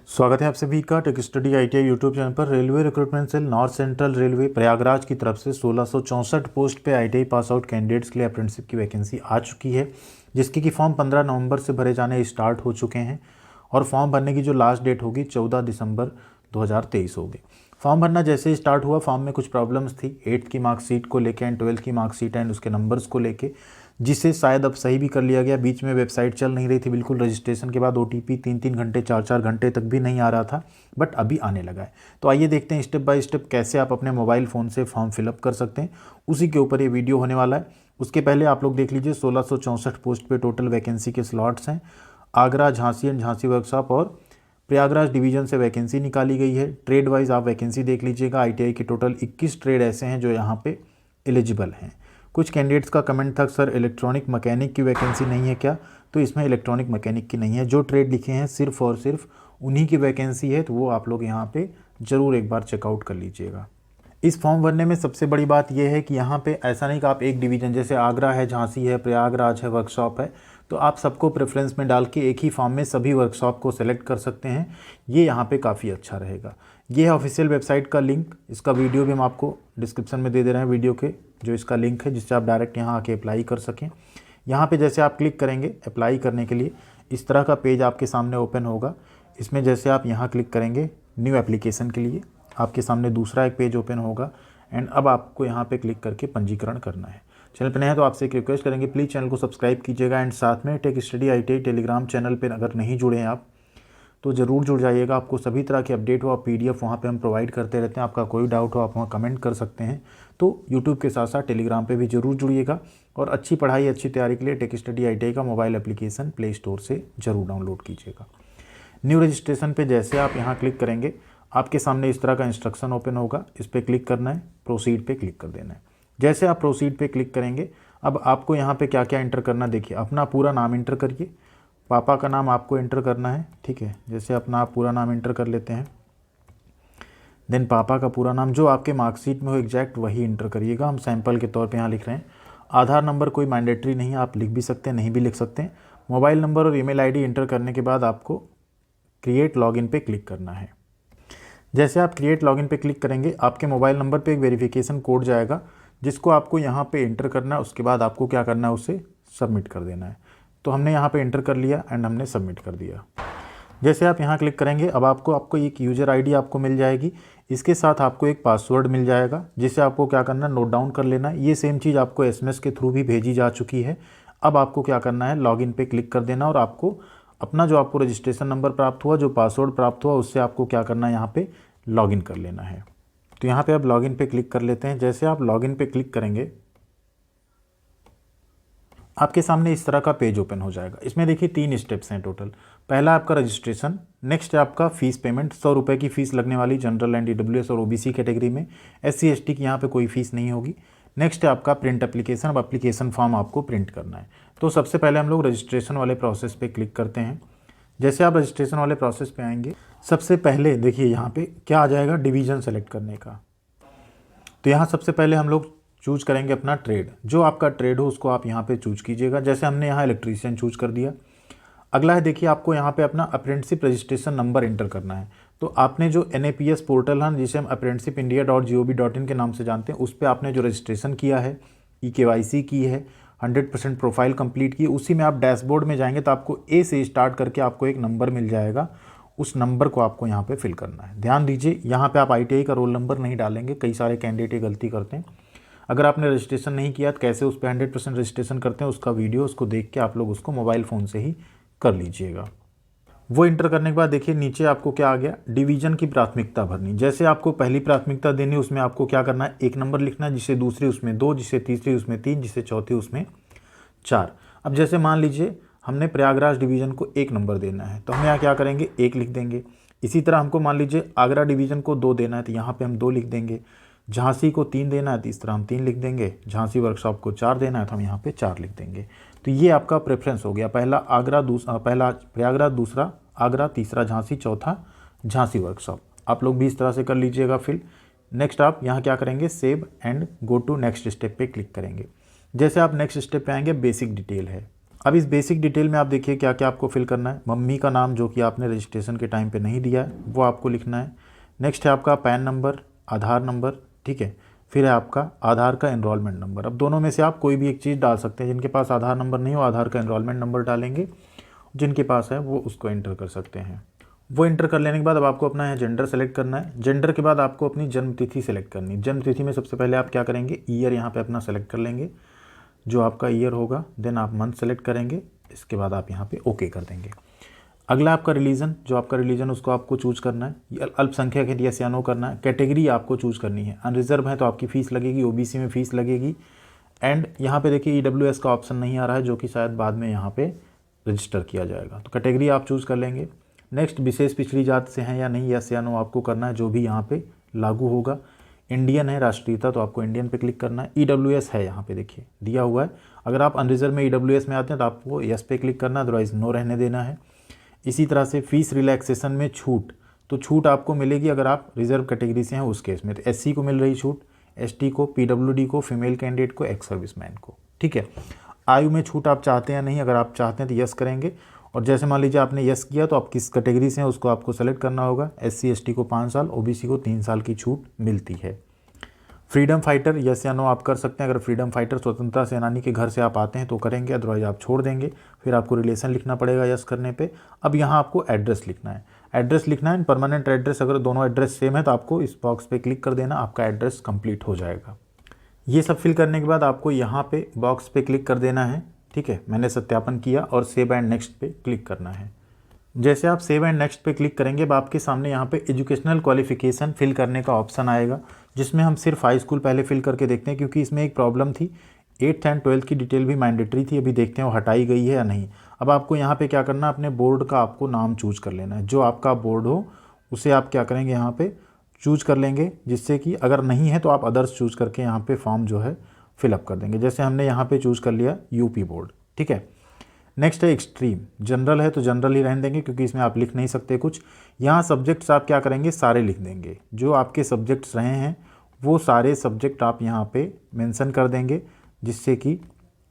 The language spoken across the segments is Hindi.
स्वागत है आप सभी का tech study ITI YouTube channel पर। Railway recruitment cell north central railway Prayagraj की तरफ से 1664 पोस्ट पे आईटीआई पास आउट कैंडिडेट्स के लिए अप्रेंटिसशिप की वैकेंसी आ चुकी है, जिसकी कि फॉर्म 15 नवंबर से भरे जाने स्टार्ट हो चुके हैं और फॉर्म भरने की जो लास्ट डेट होगी 14 दिसंबर 2023 होगी। फॉर्म भरना जैसे ही स्टार्ट हुआ, फॉर्म में कुछ प्रॉब्लम्स थी 8th की मार्कशीट को लेके एंड 12th की मार्कशीट एंड उसके नंबर्स को लेके, जिसे शायद अब सही भी कर लिया गया। बीच में वेबसाइट चल नहीं रही थी बिल्कुल, रजिस्ट्रेशन के बाद ओटीपी 3-3 घंटे 4-4 घंटे तक भी नहीं आ रहा था, बट अभी आने लगा है। तो आइए देखते हैं स्टेप बाय स्टेप कैसे आप अपने मोबाइल फ़ोन से फॉर्म फिलअप कर सकते हैं, उसी के ऊपर ये वीडियो होने वाला है। उसके पहले आप लोग देख लीजिए 1664 पोस्ट पे टोटल वैकेंसी के स्लॉट्स हैं। आगरा, झांसी एंड झांसी वर्कशॉप और प्रयागराज डिवीज़न से वैकेंसी निकाली गई है। ट्रेड वाइज आप वैकेंसी देख लीजिएगा। आईटीआई के टोटल 21 ट्रेड ऐसे हैं जो यहाँ पे एलिजिबल हैं। कुछ कैंडिडेट्स का कमेंट था सर इलेक्ट्रॉनिक मैकेनिक की वैकेंसी नहीं है क्या, तो इसमें इलेक्ट्रॉनिक मैकेनिक की नहीं है। जो ट्रेड लिखे हैं सिर्फ और सिर्फ उन्हीं की वैकेंसी है, तो वो आप लोग यहाँ पे ज़रूर एक बार चेकआउट कर लीजिएगा। इस फॉर्म भरने में सबसे बड़ी बात यह है कि यहाँ पे ऐसा नहीं कि आप एक डिवीज़न जैसे आगरा है, झांसी है, प्रयागराज है, वर्कशॉप है, तो आप सबको प्रेफरेंस में डाल के एक ही फॉर्म में सभी वर्कशॉप को सेलेक्ट कर सकते हैं। ये यहाँ पे काफ़ी अच्छा रहेगा। ये है ऑफिशियल वेबसाइट का लिंक। इसका वीडियो भी हम आपको डिस्क्रिप्शन में दे रहे हैं, वीडियो के जो इसका लिंक है, जिससे आप डायरेक्ट यहाँ आके अप्लाई कर सकें। यहाँ पे जैसे आप क्लिक करेंगे अप्लाई करने के लिए, इस तरह का पेज आपके सामने ओपन होगा। इसमें जैसे आप यहाँ क्लिक करेंगे न्यू एप्लीकेशन के लिए, आपके सामने दूसरा एक पेज ओपन होगा एंड अब आपको यहाँ पे क्लिक करके पंजीकरण करना है। चैनल पर नए हैं तो आपसे एक रिक्वेस्ट करेंगे, प्लीज़ चैनल को सब्सक्राइब कीजिएगा एंड साथ में take study ITI Telegram channel पर अगर नहीं जुड़े हैं आप तो ज़रूर जुड़ जाइएगा। आपको सभी तरह के अपडेट हो, पीडीएफ वहाँ पे हम प्रोवाइड करते रहते हैं। आपका कोई डाउट हो आप वहाँ कमेंट कर सकते हैं। तो यूट्यूब के साथ साथ टेलीग्राम पे भी ज़रूर जुड़िएगा और अच्छी पढ़ाई अच्छी तैयारी के लिए टेक स्टडी आईटीआई का मोबाइल एप्लीकेशन प्ले स्टोर से ज़रूर डाउनलोड कीजिएगा। न्यू रजिस्ट्रेशन पे जैसे आप यहाँ क्लिक करेंगे, आपके सामने इस तरह का इंस्ट्रक्शन ओपन होगा। इस पर क्लिक करना है, प्रोसीड पे क्लिक कर देना है। जैसे आप प्रोसीड पे क्लिक करेंगे, अब आपको यहाँ पे क्या क्या एंटर करना देखिए। अपना पूरा नाम एंटर करिए, पापा का नाम आपको एंटर करना है, ठीक है। जैसे अपना आप पूरा नाम एंटर कर लेते हैं, देन पापा का पूरा नाम जो आपके मार्कशीट में हो एग्जैक्ट वही एंटर करिएगा। हम सैंपल के तौर पे यहाँ लिख रहे हैं। आधार नंबर कोई मैंडेटरी नहीं है, आप लिख भी सकते हैं, नहीं भी लिख सकते हैं। मोबाइल नंबर और ईमेल आईडी एंटर करने के बाद आपको क्रिएट लॉगिन पे क्लिक करना है। जैसे आप क्रिएट लॉगिन पे क्लिक करेंगे, आपके मोबाइल नंबर पे एक वेरिफिकेशन कोड जाएगा, जिसको आपको यहाँ पे एंटर करना है। उसके बाद आपको क्या करना है, उसे सबमिट कर देना है। तो हमने यहाँ पे एंटर कर लिया एंड हमने सबमिट कर दिया। जैसे आप यहाँ क्लिक करेंगे, अब आपको एक यूज़र आईडी आपको मिल जाएगी। इसके साथ आपको एक पासवर्ड मिल जाएगा, जिसे आपको क्या करना है, नोट डाउन कर लेना है। ये सेम चीज़ आपको एसएमएस के थ्रू भी भेजी जा चुकी है। अब आपको क्या करना है, लॉगिन पे क्लिक कर देना और आपको अपना जो आपको रजिस्ट्रेशन नंबर प्राप्त हुआ, जो पासवर्ड प्राप्त हुआ, उससे आपको क्या करना है, यहाँ पे लॉगिन कर लेना है। तो यहाँ पे आप लॉगिन पे क्लिक कर लेते हैं। जैसे आप लॉगिन पे क्लिक करेंगे, आपके सामने इस तरह का पेज ओपन हो जाएगा। इसमें देखिए 3 स्टेप्स हैं टोटल। पहला आपका रजिस्ट्रेशन, नेक्स्ट है आपका फ़ीस पेमेंट, 100 रुपये की फ़ीस लगने वाली जनरल एंड ईडब्ल्यूएस और ओबीसी कैटेगरी में। एससी एसटी की यहाँ पे कोई फ़ीस नहीं होगी। नेक्स्ट है आपका प्रिंट एप्लीकेशन, अब एप्लीकेशन फॉर्म आपको प्रिंट करना है। तो सबसे पहले हम लोग रजिस्ट्रेशन वाले प्रोसेस पे क्लिक करते हैं। जैसे आप रजिस्ट्रेशन वाले प्रोसेस पे आएंगे, सबसे पहले देखिए यहाँ पे क्या आ जाएगा, डिवीज़न सेलेक्ट करने का। तो यहाँ सबसे पहले हम लोग चूज करेंगे अपना ट्रेड। जो आपका ट्रेड हो उसको आप यहाँ पे चूज कीजिएगा। जैसे हमने यहाँ इलेक्ट्रीशियन चूज कर दिया। अगला है देखिए, आपको यहाँ पे अपना अप्रेंटिसशिप रजिस्ट्रेशन नंबर एंटर करना है। तो आपने जो NAPS पोर्टल है, जिसे हम apprenticeshipindia.gov.in के नाम से जानते हैं, उस पर आपने जो रजिस्ट्रेशन किया है, KYC की है, 100% प्रोफाइल कंप्लीट की, उसी में आप डैशबोर्ड में जाएंगे तो आपको A से स्टार्ट करके आपको एक नंबर मिल जाएगा। उस नंबर को आपको यहाँ पे फिल करना है। ध्यान दीजिए, यहाँ पे आप ITI का रोल नंबर नहीं डालेंगे। कई सारे कैंडिडेट ये गलती करते हैं। अगर आपने रजिस्ट्रेशन नहीं किया तो कैसे उस पर 100% रजिस्ट्रेशन करते हैं, उसका वीडियो उसको देख के आप लोग उसको मोबाइल फ़ोन से ही कर लीजिएगा। वो इंटर करने के बाद देखिए नीचे आपको क्या आ गया, डिवीज़न की प्राथमिकता भरनी। जैसे आपको पहली प्राथमिकता देनी, उसमें आपको क्या करना है, 1 नंबर लिखना है, जिसे दूसरी उसमें 2, जिसे तीसरी उसमें 3, जिसे चौथी उसमें 4। अब जैसे मान लीजिए हमने प्रयागराज डिवीज़न को 1 नंबर देना है, तो हम यहाँ क्या करेंगे, 1 लिख देंगे। इसी तरह हमको मान लीजिए आगरा डिवीज़न को 2 देना है, तो यहाँ पर हम 2 लिख देंगे। झांसी को 3 देना है तो इस तरह हम 3 लिख देंगे। झांसी वर्कशॉप को 4 देना है तो हम यहाँ पे 4 लिख देंगे। तो ये आपका प्रेफरेंस हो गया, पहला प्रयागराज, दूसरा आगरा, तीसरा झांसी, चौथा झांसी वर्कशॉप। आप लोग भी इस तरह से कर लीजिएगा। फिर नेक्स्ट आप यहाँ क्या करेंगे, save and go to next step पे क्लिक करेंगे। जैसे आप नेक्स्ट स्टेप पे आएंगे, बेसिक डिटेल है। अब इस बेसिक डिटेल में आप देखिए क्या क्या आपको फिल करना है। मम्मी का नाम जो कि आपने रजिस्ट्रेशन के टाइम पे नहीं दिया है वो आपको लिखना है। नेक्स्ट है आपका पैन नंबर, आधार नंबर, ठीक है। फिर है आपका आधार का एनरोलमेंट नंबर। अब दोनों में से आप कोई भी एक चीज़ डाल सकते हैं। जिनके पास आधार नंबर नहीं हो आधार का एनरोलमेंट नंबर डालेंगे, जिनके पास है वो उसको एंटर कर सकते हैं। वो एंटर कर लेने के बाद अब आपको अपना जेंडर सेलेक्ट करना है। जेंडर के बाद आपको अपनी जन्म तिथि सेलेक्ट करनी है। जन्म तिथि में सबसे पहले आप क्या करेंगे, ईयर यहाँ पे अपना सेलेक्ट कर लेंगे, जो आपका ईयर होगा। देन आप मंथ सेलेक्ट करेंगे, इसके बाद आप यहाँ पे ओके कर देंगे। अगला आपका रिलीजन, जो आपका रिलीजन उसको आपको चूज करना है। अल्पसंख्यक है यस या नो करना है। कैटेगरी आपको चूज करनी है। अनरिजर्व है तो आपकी फ़ीस लगेगी, ओबीसी में फ़ीस लगेगी। एंड यहाँ पे देखिए ईडब्ल्यूएस का ऑप्शन नहीं आ रहा है, जो कि शायद बाद में यहाँ पे रजिस्टर किया जाएगा। तो कैटेगरी आप चूज़ कर लेंगे। नेक्स्ट विशेष पिछड़ी जात से हैं या नहीं, यस या नो आपको करना है, जो भी यहाँ पे लागू होगा। इंडियन है राष्ट्रीयता तो आपको इंडियन पे क्लिक करना है। ईडब्ल्यूएस है यहाँ पे देखिए दिया हुआ है। अगर आप अनरिजर्व में ईडब्ल्यूएस में आते हैं तो आपको यस पे क्लिक करना है, अदरवाइज नो रहने देना है। इसी तरह से फीस रिलैक्सेशन में छूट, तो छूट आपको मिलेगी अगर आप रिजर्व कैटेगरी से हैं उस केस में। तो एससी को मिल रही छूट, एसटी को, पीडब्ल्यूडी को, फीमेल कैंडिडेट को, एक्स सर्विसमैन को, ठीक है। आयु में छूट आप चाहते हैं नहीं, अगर आप चाहते हैं तो यस करेंगे। और जैसे मान लीजिए आपने यस किया तो आप किस कैटेगरी से हैं उसको आपको सेलेक्ट करना होगा। एससी एसटी को 5 साल, ओबीसी को 3 साल की छूट मिलती है। फ्रीडम फाइटर यस या नो आप कर सकते हैं। अगर फ्रीडम फाइटर स्वतंत्रता सेनानी के घर से आप आते हैं तो करेंगे, अदरवाइज आप छोड़ देंगे। फिर आपको रिलेशन लिखना पड़ेगा यस करने पे। अब यहाँ आपको एड्रेस लिखना है। एड्रेस लिखना है परमानेंट एड्रेस, अगर दोनों एड्रेस सेम है तो आपको इस बॉक्स पे क्लिक कर देना, आपका एड्रेस कंप्लीट हो जाएगा। ये सब फिल करने के बाद आपको यहाँ पे बॉक्स पे क्लिक कर देना है, ठीक है। मैंने सत्यापन किया और सेव एंड नेक्स्ट पे क्लिक करना है। जैसे आप सेव एंड नेक्स्ट पे क्लिक करेंगे अब आपके सामने यहाँ पे एजुकेशनल क्वालिफिकेशन फिल करने का ऑप्शन आएगा, जिसमें हम सिर्फ हाई स्कूल पहले फिल करके देखते हैं, क्योंकि इसमें एक प्रॉब्लम थी। 8th एंड 12th की डिटेल भी मैंडेटरी थी, अभी देखते हैं वो हटाई गई है या नहीं। अब आपको यहाँ पे क्या करना है, अपने बोर्ड का आपको नाम चूज कर लेना है। जो आपका बोर्ड हो उसे आप क्या करेंगे, यहाँ पे चूज कर लेंगे, जिससे कि अगर नहीं है तो आप अदर्स चूज करके यहाँ पे फॉर्म जो है फिलअप कर देंगे। जैसे हमने यहाँ पे चूज कर लिया यूपी बोर्ड, ठीक है। नेक्स्ट है एक्सट्रीम, जनरल है तो जनरल ही रहने देंगे, क्योंकि इसमें आप लिख नहीं सकते कुछ। यहाँ सब्जेक्ट्स आप क्या करेंगे, सारे लिख देंगे। जो आपके सब्जेक्ट्स रहे हैं वो सारे सब्जेक्ट आप यहाँ पे मेंशन कर देंगे, जिससे कि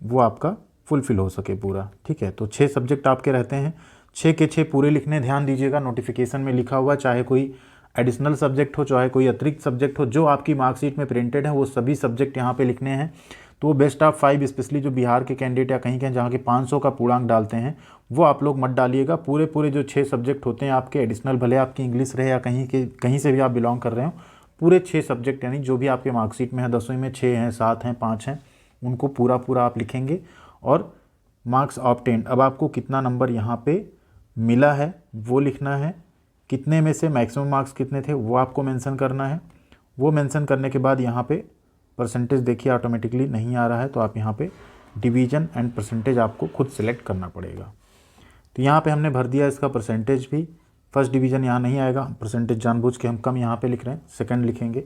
वो आपका फुलफिल हो सके पूरा, ठीक है। तो 6 सब्जेक्ट आपके रहते हैं, 6 के 6 पूरे लिखने। ध्यान दीजिएगा नोटिफिकेशन में लिखा हुआ, चाहे कोई एडिशनल सब्जेक्ट हो चाहे कोई अतिरिक्त सब्जेक्ट हो, जो आपकी मार्कशीट में प्रिंटेड है वो सभी सब्जेक्ट यहाँ पे लिखने हैं। तो बेस्ट ऑफ 5 स्पेशली जो बिहार के कैंडिडेट या कहीं जहाँ के 500 का पूर्णांक डालते हैं वो आप लोग मत डालिएगा। पूरे जो 6 सब्जेक्ट होते हैं आपके एडिशनल, भले आपकी इंग्लिश रहे या कहीं से भी आप बिलोंग कर रहे हो, पूरे 6 सब्जेक्ट यानी जो भी आपके मार्कशीट में है, 10वीं में 6 हैं, 7 हैं, 5 हैं, उनको पूरा आप लिखेंगे। और मार्क्स ऑब्टेन्ड, अब आपको कितना नंबर यहाँ पे मिला है वो लिखना है। कितने में से मैक्सिमम मार्क्स कितने थे वो आपको मेंशन करना है। वो मेंशन करने के बाद यहाँ पे परसेंटेज देखिए ऑटोमेटिकली नहीं आ रहा है, तो आप यहाँ पे डिवीजन एंड परसेंटेज आपको खुद सेलेक्ट करना पड़ेगा। तो यहाँ पे हमने भर दिया इसका परसेंटेज भी। फर्स्ट डिवीज़न यहाँ नहीं आएगा, परसेंटेज जानबूझ के हम कम यहाँ पे लिख रहे हैं, सेकंड लिखेंगे।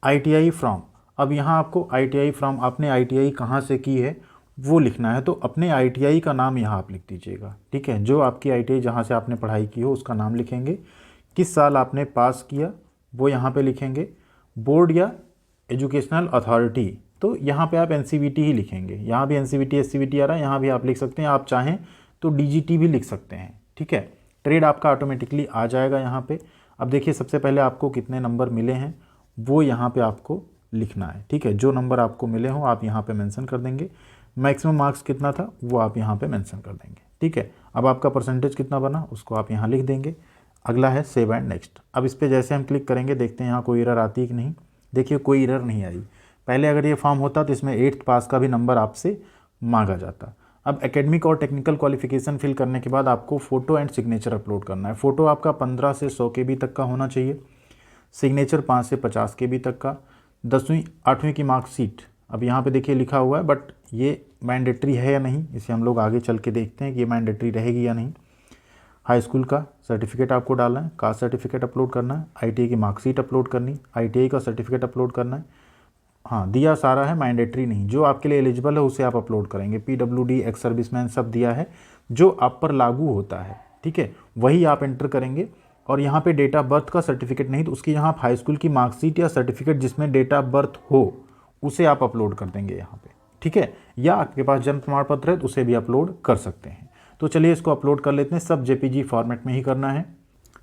ITI फ्रॉम, अब यहाँ आपको ITI फ्रॉम, आपने ITI कहाँ से की है वो लिखना है। तो अपने ITI का नाम यहाँ आप लिख दीजिएगा, ठीक है। जो आपकी ITI जहाँ से आपने पढ़ाई की हो उसका नाम लिखेंगे। किस साल आपने पास किया वो यहाँ पे लिखेंगे। बोर्ड या एजुकेशनल अथॉरिटी, तो यहाँ पे आप NCVT ही लिखेंगे। यहाँ भी NCVT SCVT आ रहा है, यहाँ भी आप लिख सकते हैं। आप चाहें तो DGT भी लिख सकते हैं, ठीक है। ट्रेड आपका ऑटोमेटिकली आ जाएगा यहाँ पे। अब देखिए सबसे पहले आपको कितने नंबर मिले हैं वो यहाँ पे आपको लिखना है, ठीक है। जो नंबर आपको मिले हों आप यहाँ पे मेंशन कर देंगे। मैक्सिमम मार्क्स कितना था वो आप यहाँ पे मेंशन कर देंगे, ठीक है। अब आपका परसेंटेज कितना बना उसको आप यहाँ लिख देंगे। अगला है सेव एंड नेक्स्ट। अब इस पर जैसे हम क्लिक करेंगे देखते हैं यहाँ कोई एरर आती है कि नहीं। देखिए कोई एरर नहीं आई। पहले अगर ये फॉर्म होता तो इसमें 8th पास का भी नंबर आपसे मांगा जाता। अब एकेडमिक और टेक्निकल क्वालिफिकेशन फिल करने के बाद आपको फ़ोटो एंड सिग्नेचर अपलोड करना है। फ़ोटो आपका 15 से 100 KB तक का होना चाहिए। सिग्नेचर 5 से 50 KB तक का। 10वीं 8वीं की मार्कशीट, अब यहाँ पे देखिए लिखा हुआ है बट ये मैंडेटरी है या नहीं, इसे हम लोग आगे चल के देखते हैं कि ये मैंडेटरी रहेगी या नहीं। हाई स्कूल का सर्टिफिकेट आपको डालना है, कास्ट सर्टिफिकेट अपलोड करना है, ITI की मार्कशीट अपलोड करनी, ITI का सर्टिफिकेट अपलोड करना है। हाँ दिया सारा है, मैंडेटरी नहीं। जो आपके लिए एलिजिबल है उसे आप अपलोड करेंगे। PWD एक्स सर्विसमैन सब दिया है, जो आप पर लागू होता है, ठीक है, वही आप एंटर करेंगे। और यहाँ पे डेट ऑफ बर्थ का सर्टिफिकेट नहीं तो उसकी यहाँ आप हाई स्कूल की मार्कशीट या सर्टिफिकेट जिसमें डेट ऑफ बर्थ हो उसे आप अपलोड कर देंगे यहाँ पे, ठीक है, या आपके पास जन्म प्रमाण पत्र है तो उसे भी अपलोड कर सकते हैं। तो चलिए इसको अपलोड कर लेते हैं, सब जेपीजी फॉर्मेट में ही करना है।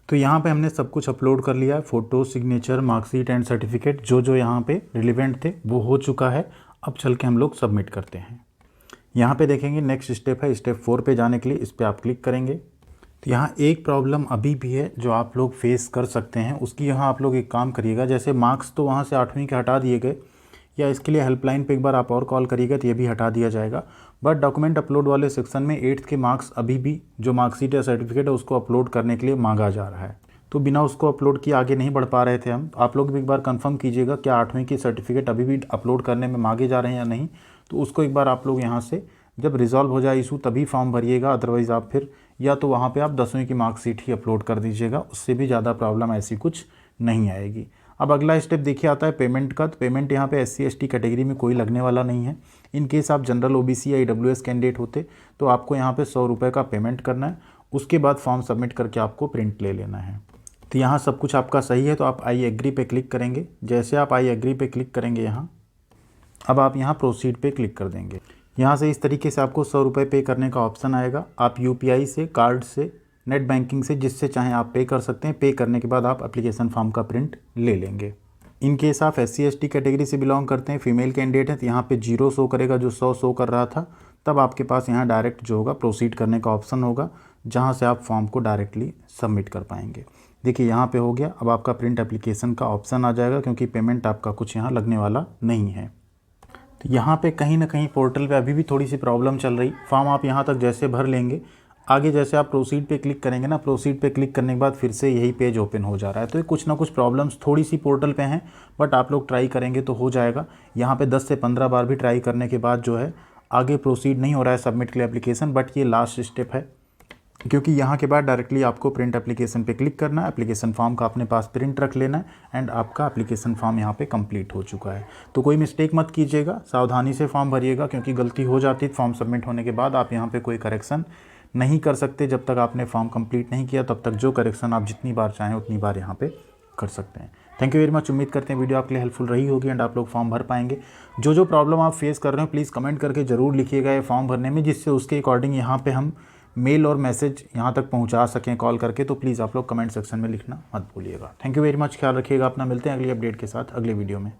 तो यहाँ पे हमने सब कुछ अपलोड कर लिया है, photo, signature, marksheet and certificate, जो जो यहाँ पे रिलेवेंट थे वो हो चुका है। अब चल के हम लोग सबमिट करते हैं। यहाँ पे देखेंगे नेक्स्ट स्टेप है, स्टेप 4 पे जाने के लिए इस पर आप क्लिक करेंगे। तो यहाँ एक प्रॉब्लम अभी भी है जो आप लोग फेस कर सकते हैं, उसकी यहाँ आप लोग एक काम करिएगा। जैसे मार्क्स तो वहाँ से 8वीं के हटा दिए गए, या इसके लिए हेल्पलाइन पे एक बार आप और कॉल करिएगा तो ये भी हटा दिया जाएगा। बट डॉक्यूमेंट अपलोड वाले सेक्शन में 8th के मार्क्स अभी भी जो मार्कशीट या सर्टिफिकेट है उसको अपलोड करने के लिए मांगा जा रहा है। तो बिना उसको अपलोड किए आगे नहीं बढ़ पा रहे थे हम। आप लोग भी एक बार कंफर्म कीजिएगा क्या 8वीं की सर्टिफिकेट अभी भी अपलोड करने में मांगे जा रहे हैं या नहीं। तो उसको एक बार आप लोग यहाँ से जब रिजॉल्व हो जाए इशू तभी फॉर्म भरिएगा, अदरवाइज़ आप फिर या तो वहाँ पे आप 10वीं की मार्कशीट ही अपलोड कर दीजिएगा, उससे भी ज़्यादा प्रॉब्लम ऐसी कुछ नहीं आएगी। अब अगला स्टेप देखिए आता है पेमेंट का। तो पेमेंट यहाँ पे SC ST कैटेगरी में कोई लगने वाला नहीं है। इन केस आप जनरल OBC या EWS कैंडिडेट होते तो आपको यहाँ पे 100 रुपये का पेमेंट करना है, उसके बाद फॉर्म सबमिट करके आपको प्रिंट ले लेना है। तो यहाँ सब कुछ आपका सही है तो आप आई एग्री पे क्लिक करेंगे। जैसे आप आई एग्री पे क्लिक करेंगे यहाँ, अब आप यहाँ प्रोसीड पे क्लिक कर देंगे। यहाँ से इस तरीके से आपको 100 रुपये पे करने का ऑप्शन आएगा। आप UPI से, कार्ड से, नेट बैंकिंग से, जिससे चाहें आप पे कर सकते हैं। पे करने के बाद आप एप्लीकेशन फॉर्म का प्रिंट ले लेंगे। इन केस आप SC ST कैटेगरी से बिलोंग करते हैं, फीमेल कैंडिडेट हैं, तो यहाँ पे 0 शो करेगा जो 100 शो कर रहा था। तब आपके पास यहाँ डायरेक्ट जो होगा प्रोसीड करने का ऑप्शन होगा, जहाँ से आप फॉर्म को डायरेक्टली सबमिट कर पाएंगे। देखिए यहाँ पे हो गया। अब आपका प्रिंट एप्लीकेशन का ऑप्शन आ जाएगा, क्योंकि पेमेंट आपका कुछ यहाँ लगने वाला नहीं है। तो यहाँ पे कहीं ना कहीं पोर्टल पे अभी भी थोड़ी सी प्रॉब्लम चल रही। फॉर्म आप यहाँ तक जैसे भर लेंगे, आगे जैसे आप प्रोसीड पे क्लिक करेंगे ना, प्रोसीड पे क्लिक करने के बाद फिर से यही पेज ओपन हो जा रहा है। तो ये कुछ ना कुछ प्रॉब्लम्स थोड़ी सी पोर्टल पे हैं, बट आप लोग ट्राई करेंगे तो हो जाएगा। यहाँ पे 10 से 15 बार भी ट्राई करने के बाद जो है आगे प्रोसीड नहीं हो रहा है सबमिट के लिए एप्लीकेशन। बट ये लास्ट स्टेप है, क्योंकि यहाँ के बाद डायरेक्टली आपको प्रिंट एप्लीकेशन पे क्लिक करना है। एप्लीकेशन फॉर्म का अपने पास प्रिंट रख लेना है एंड आपका एप्लीकेशन फॉर्म यहाँ पे कंप्लीट हो चुका है। तो कोई मिस्टेक मत कीजिएगा, सावधानी से फॉर्म भरिएगा, क्योंकि गलती हो जाती है फॉर्म सबमिट होने के बाद आप यहाँ पे कोई करेक्शन नहीं कर सकते। जब तक आपने फॉर्म कंप्लीट नहीं किया तब तक जो करेक्शन आप जितनी बार चाहें उतनी बार यहाँ पे कर सकते हैं। Thank you very much. उम्मीद करते हैं वीडियो आपके लिए हेल्पफुल रही होगी एंड आप लोग फॉर्म भर पाएंगे। जो प्रॉब्लम आप फेस कर रहे हो प्लीज़ कमेंट करके ज़रूर लिखिएगा ये फॉर्म भरने में, जिससे उसके अकॉर्डिंग यहाँ पे हम मेल और मैसेज यहाँ तक पहुँचा सकें कॉल करके। तो प्लीज़ आप लोग कमेंट सेक्शन में लिखना मत भूलिएगा। Thank you very much. ख्याल रखिएगा अपना। मिलते हैं अगली अपडेट के साथ अगले वीडियो में।